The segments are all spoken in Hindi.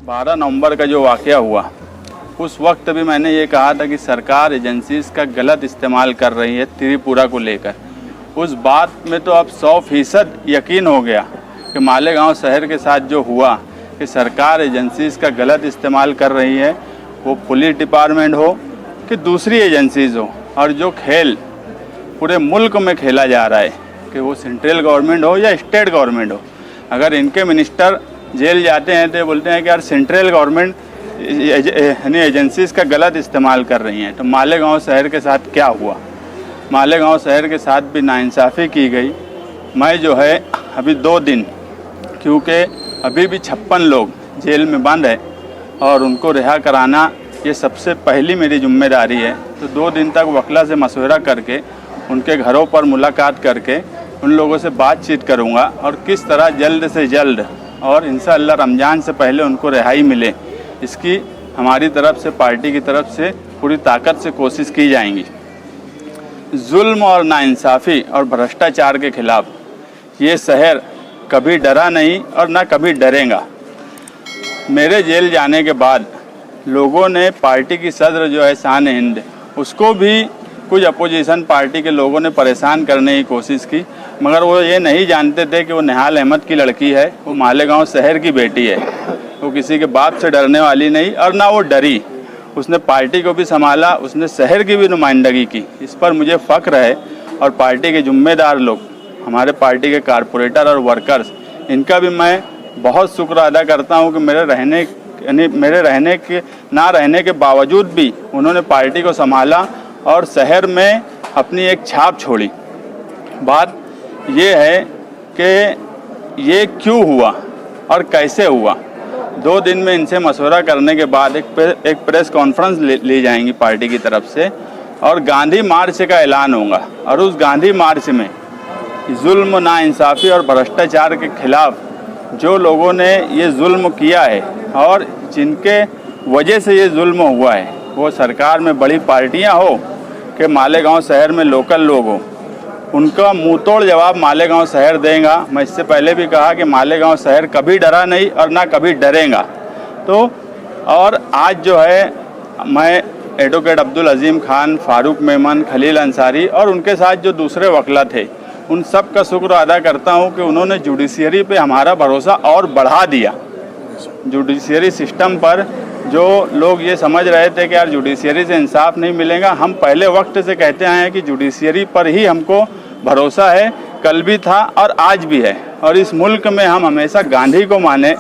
12 नवंबर का जो वाक़या हुआ उस वक्त भी मैंने ये कहा था कि सरकार एजेंसीज का गलत इस्तेमाल कर रही है त्रिपुरा को लेकर। उस बात में तो अब 100% यकीन हो गया कि मालेगांव शहर के साथ जो हुआ कि सरकार एजेंसीज का गलत इस्तेमाल कर रही है, वो पुलिस डिपार्टमेंट हो कि दूसरी एजेंसीज हो। और जो खेल पूरे मुल्क में खेला जा रहा है कि वो सेंट्रल गवर्नमेंट हो या स्टेट गवर्नमेंट हो, अगर इनके मिनिस्टर जेल जाते हैं तो बोलते हैं कि यार सेंट्रल गवर्नमेंट यानी एजेंसीज़ का गलत इस्तेमाल कर रही हैं। तो मालेगांव शहर के साथ क्या हुआ? मालेगांव शहर के साथ भी नाइंसाफ़ी की गई। मैं जो है अभी 2 दिन, क्योंकि अभी भी 56 लोग जेल में बंद है और उनको रिहा कराना ये सबसे पहली मेरी जिम्मेदारी है। तो 2 दिन तक वकला से मशवरा करके उनके घरों पर मुलाकात करके उन लोगों से बातचीत करूँगा और किस तरह जल्द से जल्द और इंशाअल्लाह रमज़ान से पहले उनको रिहाई मिले, इसकी हमारी तरफ से, पार्टी की तरफ से पूरी ताकत से कोशिश की जाएंगी। जुल्म और नाइंसाफ़ी और भ्रष्टाचार के खिलाफ ये शहर कभी डरा नहीं और ना कभी डरेगा। मेरे जेल जाने के बाद लोगों ने पार्टी की सदर जो है शान हिंद, उसको भी कुछ अपोजिशन पार्टी के लोगों ने परेशान करने की कोशिश की, मगर वो ये नहीं जानते थे कि वो निहाल अहमद की लड़की है, वो मालेगांव शहर की बेटी है। वो किसी के बाप से डरने वाली नहीं और ना वो डरी। उसने पार्टी को भी संभाला, उसने शहर की भी नुमाइंदगी की। इस पर मुझे फ़ख्र है। और पार्टी के जिम्मेदार लोग, हमारे पार्टी के कारपोरेटर और वर्कर्स, इनका भी मैं बहुत शुक्र अदा करता हूँ कि मेरे ना रहने के बावजूद भी उन्होंने पार्टी को संभाला और शहर में अपनी एक छाप छोड़ी। बात ये है कि ये क्यों हुआ और कैसे हुआ। 2 दिन में इनसे मशवरा करने के बाद एक प्रेस कॉन्फ्रेंस ली जाएंगी पार्टी की तरफ से और गांधी मार्च का ऐलान होगा। और उस गांधी मार्च में जुल्म, नाइंसाफ़ी और भ्रष्टाचार के खिलाफ जो लोगों ने ये जुल्म किया है और जिनके वजह से ये जुल्म हुआ है, वो सरकार में बड़ी पार्टियां हो कि मालेगांव शहर में लोकल लोग हो, उनका मुँह तोड़ जवाब मालेगांव शहर देगा। मैं इससे पहले भी कहा कि मालेगांव शहर कभी डरा नहीं और ना कभी डरेगा। तो और आज जो है मैं एडवोकेट अब्दुल अजीम खान, फारूक मेमन, खलील अंसारी और उनके साथ जो दूसरे वकला थे, उन सब का शुक्र अदा करता हूं कि उन्होंने जुडिशरी पे हमारा भरोसा और बढ़ा दिया। जुडिशरी सिस्टम पर जो लोग ये समझ रहे थे कि यार जुडिशरी से इंसाफ नहीं मिलेगा, हम पहले वक्त से कहते आए हैं कि जुडिशरी पर ही हमको भरोसा है, कल भी था और आज भी है। और इस मुल्क में हम हमेशा गांधी को माने।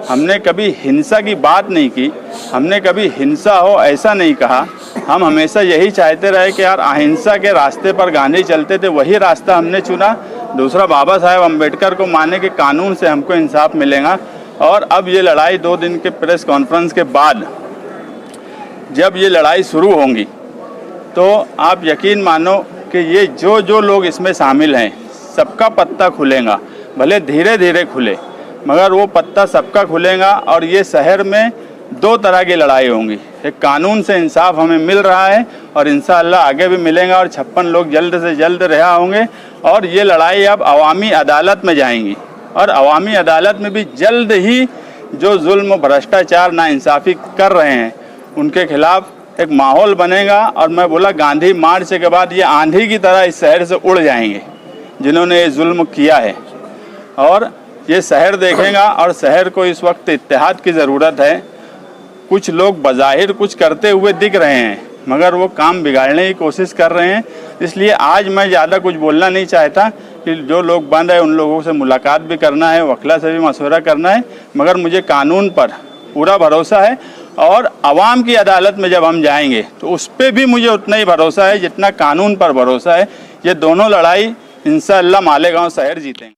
हमने कभी हिंसा की बात नहीं की, हमने कभी हिंसा हो ऐसा नहीं कहा। हम हमेशा यही चाहते रहे कि यार अहिंसा के रास्ते पर गांधी चलते थे, वही रास्ता हमने चुना। दूसरा, बाबा साहेब अम्बेडकर को माने कि कानून से हमको इंसाफ मिलेगा। और अब ये लड़ाई 2 दिन के प्रेस कॉन्फ्रेंस के बाद जब ये लड़ाई शुरू होंगी तो आप यकीन मानो कि ये जो लोग इसमें शामिल हैं, सबका पत्ता खुलेगा। भले धीरे धीरे खुले, मगर वो पत्ता सबका खुलेगा। और ये शहर में 2 तरह की लड़ाई होंगी। एक, कानून से इंसाफ हमें मिल रहा है और इंशाअल्लाह आगे भी मिलेगा और 56 लोग जल्द से जल्द रिहा होंगे। और ये लड़ाई अब अवामी अदालत में जाएंगी और अवामी अदालत में भी जल्द ही जो जुल्म, भ्रष्टाचार, नाइंसाफ़ी कर रहे हैं उनके खिलाफ एक माहौल बनेगा। और मैं बोला गांधी मार्च के बाद ये आंधी की तरह इस शहर से उड़ जाएंगे जिन्होंने ये जुल्म किया है। और ये शहर देखेगा और शहर को इस वक्त इत्तेहाद की ज़रूरत है। कुछ लोग बज़ाहिर कुछ करते हुए दिख रहे हैं, मगर वो काम बिगाड़ने की कोशिश कर रहे हैं। इसलिए आज मैं ज़्यादा कुछ बोलना नहीं चाहता कि जो लोग बंद है उन लोगों से मुलाकात भी करना है, वकला से भी मशवरा करना है, मगर मुझे कानून पर पूरा भरोसा है। और आवाम की अदालत में जब हम जाएंगे तो उस पर भी मुझे उतना ही भरोसा है जितना कानून पर भरोसा है। ये दोनों लड़ाई इंशाअल्लाह मालेगांव शहर जीतेंगे।